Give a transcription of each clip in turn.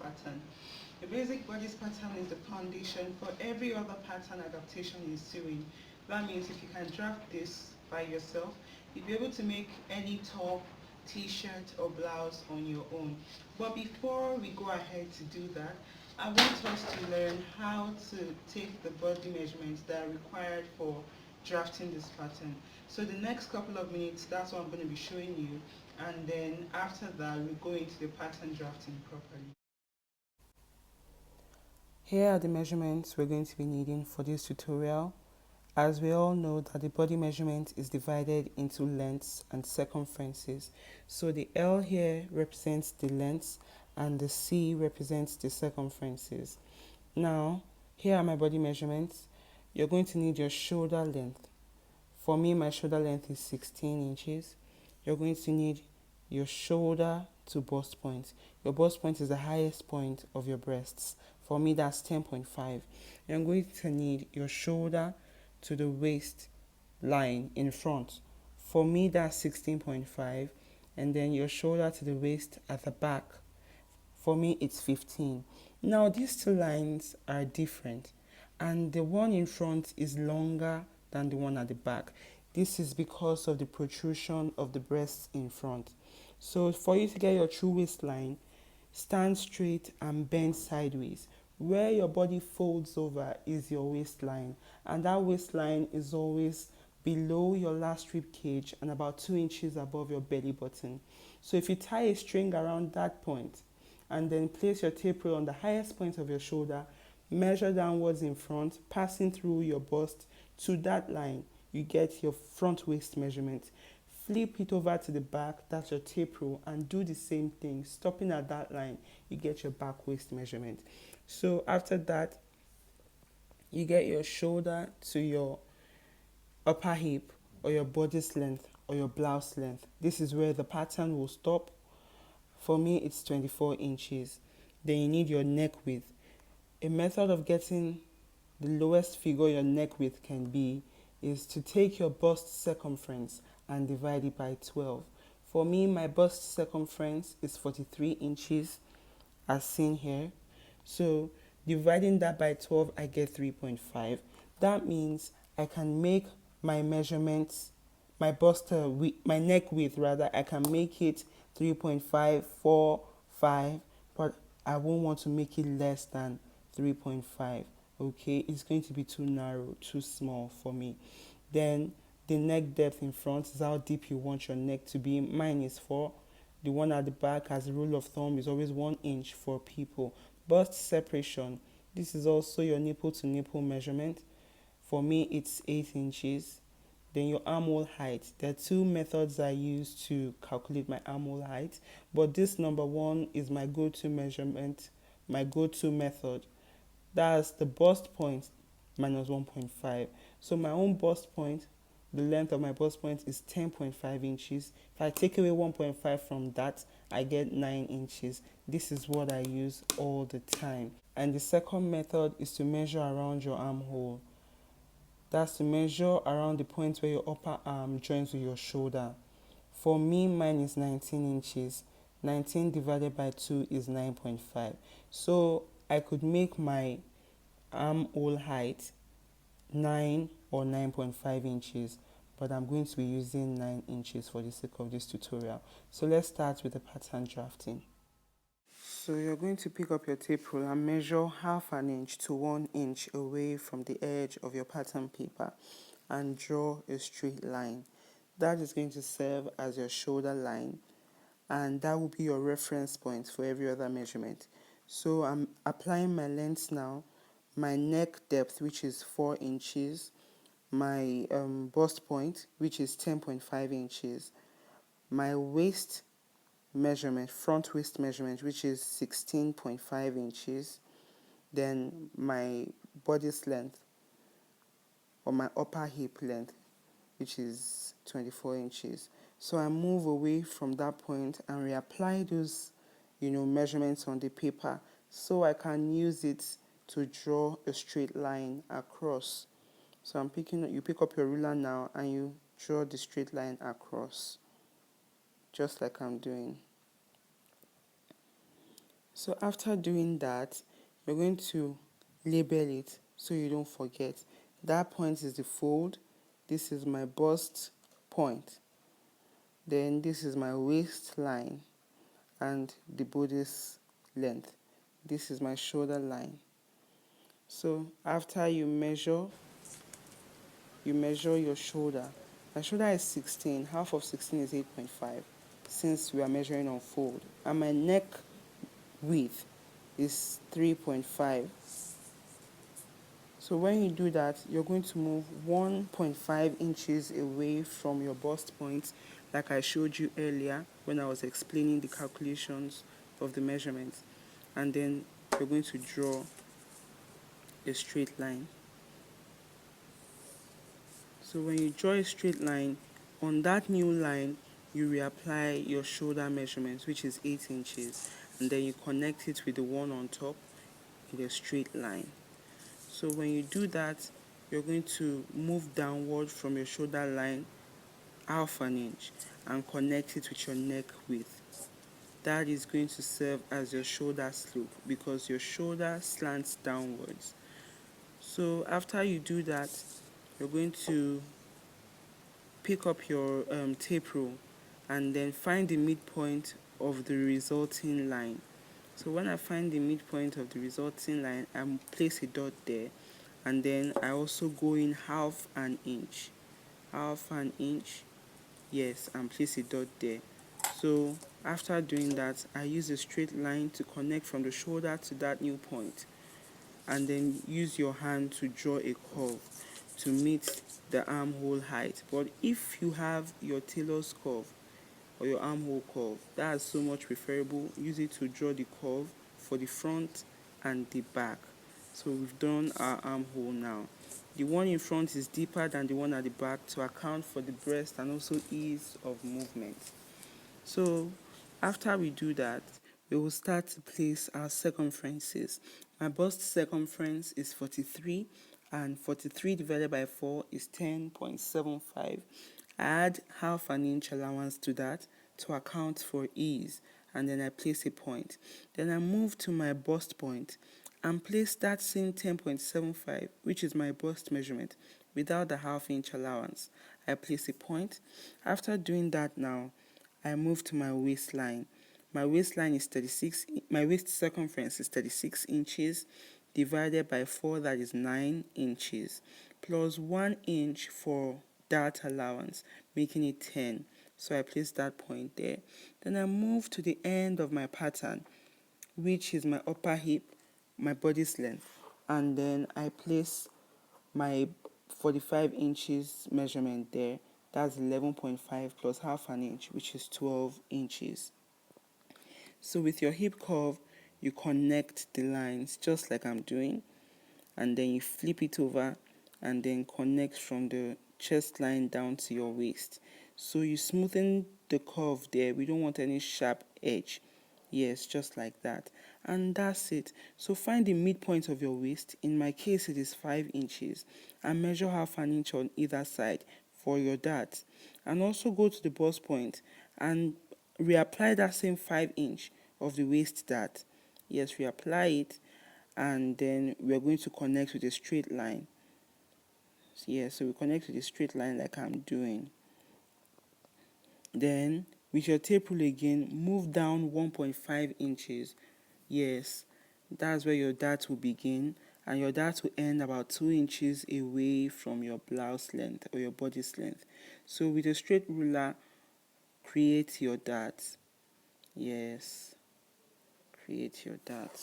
pattern. The basic bodice pattern is the foundation for every other pattern adaptation in sewing. That means if you can draft this by yourself, you'll be able to make any top, t-shirt or blouse on your own. But before we go ahead to do that, I want us to learn how to take the body measurements that are required for drafting this pattern. So the next couple of minutes, that's what I'm going to be showing you, and then after that we'll go into the pattern drafting properly. Here are the measurements we're going to be needing for this tutorial. As we all know that the body measurement is divided into lengths and circumferences. So the L here represents the lengths and the C represents the circumferences. Now, here are my body measurements. You're going to need your shoulder length. For me, my shoulder length is 16 inches. You're going to need your shoulder to bust point. Your bust point is the highest point of your breasts. For me, that's 10.5. You're going to need your shoulder to the waist line in front. For me, that's 16.5. And then your shoulder to the waist at the back. For me, it's 15. Now, these two lines are different. And the one in front is longer than the one at the back. This is because of the protrusion of the breasts in front. So for you to get your true waistline, stand straight and bend sideways. Where your body folds over is your waistline, and that waistline is always below your last rib cage and about 2 inches above your belly button. So if you tie a string around that point and then place your tape rule on the highest point of your shoulder, measure downwards in front, passing through your bust to that line, you get your front waist measurement. Flip it over to the back, that's your tape rule, and do the same thing. Stopping at that line, you get your back waist measurement. So after that, you get your shoulder to your upper hip or your bodice length or your blouse length. This is where the pattern will stop. For me, it's 24 inches. Then you need your neck width. A method of getting the lowest figure your neck width can be is to take your bust circumference and divide it by 12. For me, my bust circumference is 43 inches as seen here. So dividing that by 12, I get 3.5. That means I can make my measurements, my my neck width rather, I can make it 3.545, but I won't want to make it less than 3.5. Okay, it's going to be too narrow, too small for me. Then the neck depth in front is how deep you want your neck to be. Mine is 4. The one at the back, as a rule of thumb, is always 1 inch for people. Bust separation, this is also your nipple to nipple measurement. For me, it's 8 inches. Then your armhole height. There are 2 methods I use to calculate my armhole height, but this number 1 is my go-to measurement, my go-to method. That's the bust point minus 1.5. So my own bust point, the length of my bust point is 10.5 inches. If I take away 1.5 from that, I get 9 inches. This is what I use all the time. And the second method is to measure around your armhole. That's to measure around the point where your upper arm joins with your shoulder. For me, mine is 19 inches. 19 divided by 2 is 9.5. So I could make my armhole height 9 or 9.5 inches, but I'm going to be using 9 inches for the sake of this tutorial. So let's start with the pattern drafting. So you're going to pick up your tape rule and measure 1/2 inch to 1 inch away from the edge of your pattern paper and draw a straight line. That is going to serve as your shoulder line, and that will be your reference point for every other measurement. So I'm applying my lengths now. My neck depth, which is 4 inches, my bust point, which is 10.5 inches, my waist measurement, front waist measurement, which is 16.5 inches, then my bodice length or my upper hip length, which is 24 inches. So I move away from that point and reapply those, measurements on the paper so I can use it to draw a straight line across. So you pick up your ruler now and you draw the straight line across, just like I'm doing. So after doing that, you're going to label it so you don't forget. That point is the fold. This is my bust point. Then this is my waistline and the bodice length. This is my shoulder line. So after you measure your shoulder. My shoulder is 16. Half of 16 is 8.5 since we are measuring on fold. And my neck width is 3.5. So when you do that, you're going to move 1.5 inches away from your bust point, like I showed you earlier when I was explaining the calculations of the measurements. And then you're going to draw a straight line. So when you draw a straight line, on that new line, you reapply your shoulder measurements, which is 8 inches, and then you connect it with the one on top in a straight line. So when you do that, you're going to move downward from your shoulder line half an inch and connect it with your neck width. That is going to serve as your shoulder slope because your shoulder slants downwards. So after you do that, you're going to pick up your tape rule and then find the midpoint of the resulting line. So when I find the midpoint of the resulting line, I place a dot there, and then I also go in half an inch, yes, and place a dot there. So after doing that, I use a straight line to connect from the shoulder to that new point, and then use your hand to draw a curve to meet the armhole height. But if you have your tailor's curve or your armhole curve, that's so much preferable. Use it to draw the curve for the front and the back. So we've done our armhole now. The one in front is deeper than the one at the back to account for the breast and also ease of movement. So after we do that, we will start to place our circumferences. My bust circumference is 43, and 43 divided by 4 is 10.75. I add half an inch allowance to that to account for ease, and then I place a point. Then I move to my bust point and place that same 10.75, which is my bust measurement, without the half inch allowance. I place a point. After doing that now, I move to my waistline. My waistline is 36, my waist circumference is 36 inches divided by 4, that is 9 inches, plus 1 inch for dart allowance, making it 10. So I place that point there. Then I move to the end of my pattern, which is my upper hip, my bodice length, and then I place my 45 inches measurement there. That's 11.5 plus half an inch, which is 12 inches. So with your hip curve, you connect the lines just like I'm doing, and then you flip it over and then connect from the chest line down to your waist. So you smoothen the curve there. We don't want any sharp edge. Yes, just like that. And that's it. So find the midpoint of your waist. In my case, it is 5 inches. And measure half an inch on either side for your dart. And also go to the bust point and reapply that same 5 inch of the waist dart. Yes, reapply it. And then we're going to connect with a straight line. Yeah, so we connect with a straight line like I'm doing. Then with your tape rule again, move down 1.5 inches. Yes, that's where your dart will begin, and your dart will end about 2 inches away from your blouse length or your bodice length. So with a straight ruler, create your dart. Yes, create your dart.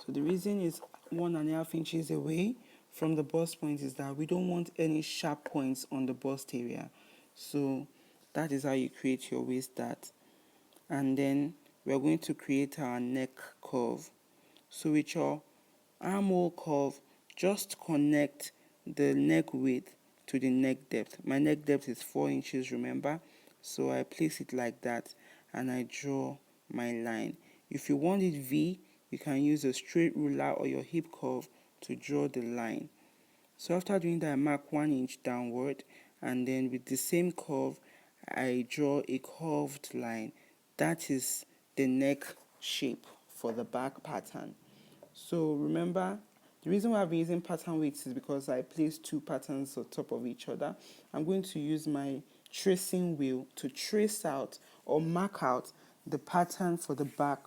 So the reason is 1.5 inches away from the bust point is that we don't want any sharp points on the bust area. So that is how you create your waist dart. And then we're going to create our neck curve. So with your armhole curve, just connect the neck width to the neck depth. My neck depth is 4 inches, remember? So I place it like that and I draw my line. If you want it V, you can use a straight ruler or your hip curve to draw the line. So after doing that, I mark 1 inch downward, and then with the same curve, I draw a curved line. That is the neck shape for the back pattern. So remember, the reason why I've been using pattern weights is because I placed two patterns on top of each other. I'm going to use my tracing wheel to trace out or mark out the pattern for the back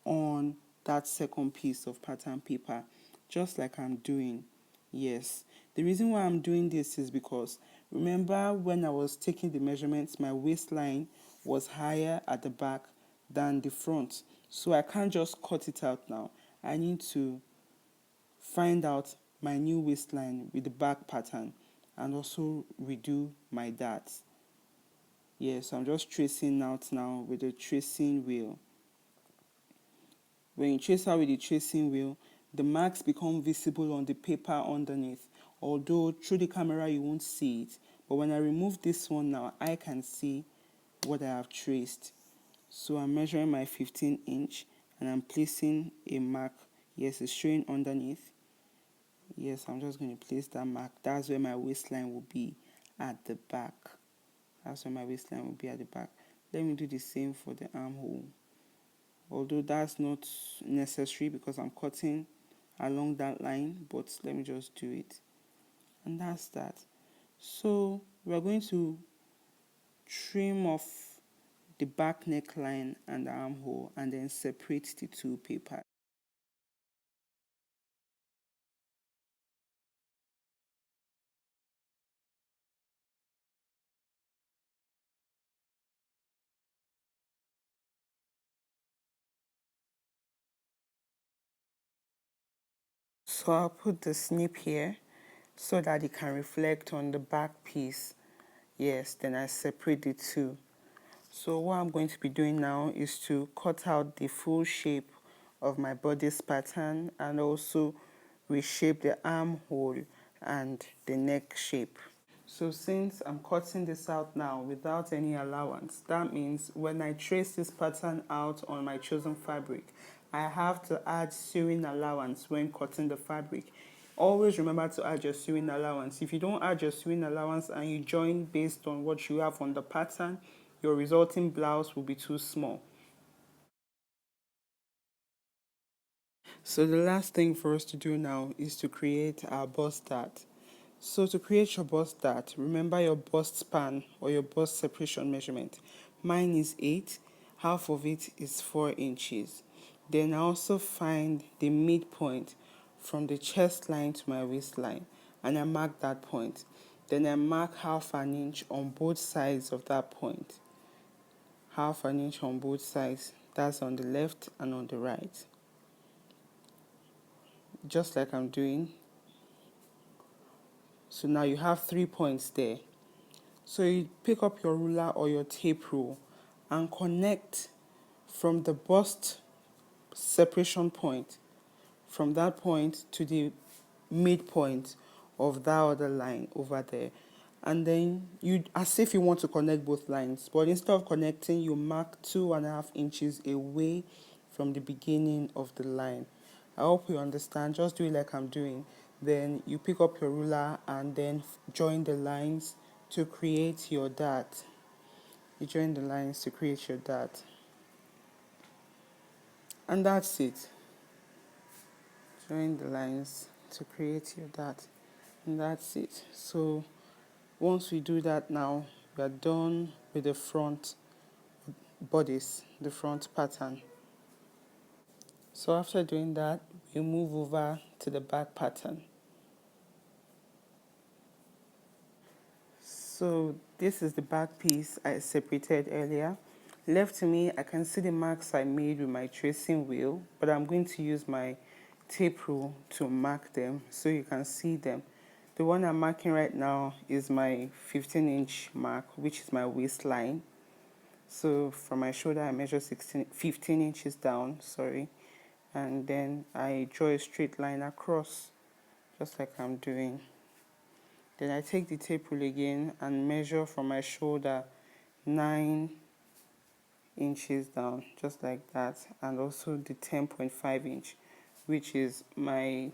on that second piece of pattern paper, just like I'm doing. Yes, the reason why I'm doing this is because remember when I was taking the measurements, my waistline was higher at the back than the front. So I can't just cut it out now. I need to find out my new waistline with the back pattern and also redo my darts. Yes, I'm just tracing out now with the tracing wheel. When you trace out with the tracing wheel, the marks become visible on the paper underneath. Although through the camera you won't see it, but when I remove this one now, I can see what I have traced. So I'm measuring my 15 inch and I'm placing a mark. Yes, it's showing underneath. Yes, I'm just going to place that mark. That's where my waistline will be at the back. That's where my waistline will be at the back. Let me do the same for the armhole. Although that's not necessary because I'm cutting along that line, but let me just do it. And that's that. So we're going to trim off the back neckline and the armhole and then separate the two papers. So I'll put the snip here so that it can reflect on the back piece. Yes, then I separate the two. So what I'm going to be doing now is to cut out the full shape of my bodice pattern and also reshape the armhole and the neck shape. So since I'm cutting this out now without any allowance, that means when I trace this pattern out on my chosen fabric, I have to add sewing allowance when cutting the fabric. Always remember to add your sewing allowance. If you don't add your sewing allowance and you join based on what you have on the pattern, your resulting blouse will be too small. So the last thing for us to do now is to create our bust dart. So to create your bust dart, remember your bust span or your bust separation measurement. Mine is 8, half of it is 4 inches. Then I also find the midpoint from the chest line to my waistline and I mark that point. Then I mark half an inch on both sides of that point. Half an inch on both sides, that's on the left and on the right. Just like I'm doing. So now you have 3 points there. So you pick up your ruler or your tape rule and connect from the bust separation point, from that point to the midpoint of that other line over there. And then you, as if you want to connect both lines, but instead of connecting, you mark 2.5 inches away from the beginning of the line. I hope you understand. Just do it like I'm doing. Then you pick up your ruler and then join the lines to create your dart. You join the lines to create your dart. And that's it. Join the lines to create your dart. And that's it. So once we do that now, we are done with the front bodice, the front pattern. So after doing that, we move over to the back pattern. So this is the back piece I separated earlier. Left to me, I can see the marks I made with my tracing wheel, but I'm going to use my tape rule to mark them so you can see them. The one I'm marking right now is my 15-inch mark, which is my waistline. So from my shoulder, I measure 15 inches down, and then I draw a straight line across, just like I'm doing. Then I take the tape rule again and measure from my shoulder 9 inches down, just like that, and also the 10.5 inch, which is my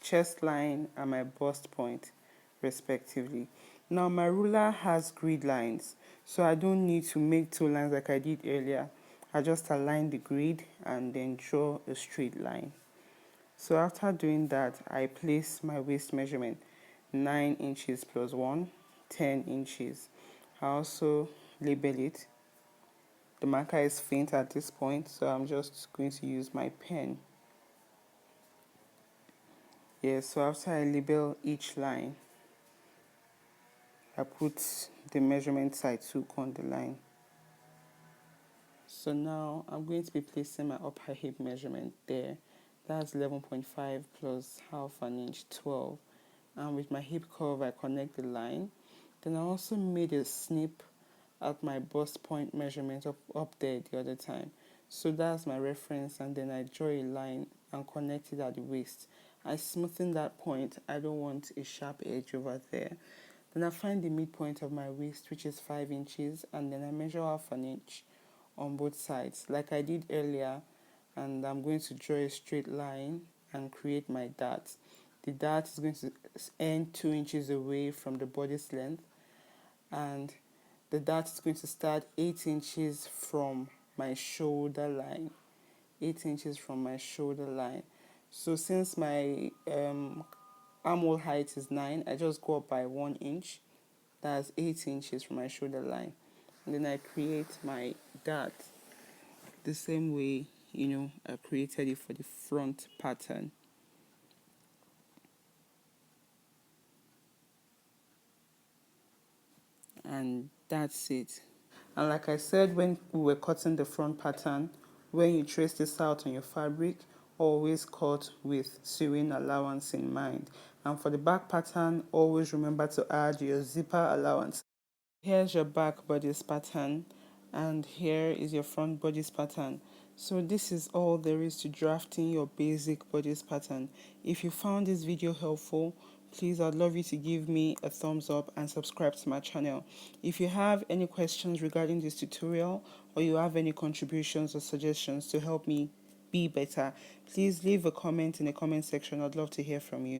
chest line and my bust point, respectively. Now my ruler has grid lines, so I don't need to make two lines like I did earlier. I just align the grid and then draw a straight line. So after doing that, I place my waist measurement 9 inches plus 1, 10 inches. I also label it. The marker is faint at this point, so I'm just going to use my pen. Yeah, so after I label each line, I put the measurements I took on the line. So now I'm going to be placing my upper hip measurement there. That's 11.5 plus half an inch, 12. And with my hip curve, I connect the line. Then I also made a snip at my bust point measurement up there the other time. So that's my reference, and then I draw a line and connect it at the waist. I smoothen that point. I don't want a sharp edge over there. Then I find the midpoint of my waist, which is 5 inches, and then I measure half an inch on both sides like I did earlier, and I'm going to draw a straight line and create my dart. The dart is going to end 2 inches away from the bodice length, and the dart is going to start 8 inches from my shoulder line. 8 inches from my shoulder line. So since my armhole height is 9, I just go up by 1 inch. That's 8 inches from my shoulder line. And then I create my dart the same way, I created it for the front pattern. And that's it. And like I said when we were cutting the front pattern, when you trace this out on your fabric, always cut with sewing allowance in mind. And for the back pattern, always remember to add your zipper allowance. Here's your back bodice pattern, and here is your front bodice pattern. So this is all there is to drafting your basic bodice pattern. If you found this video helpful, please, I'd love you to give me a thumbs up and subscribe to my channel. If you have any questions regarding this tutorial, or you have any contributions or suggestions to help me be better, please leave a comment in the comment section. I'd love to hear from you.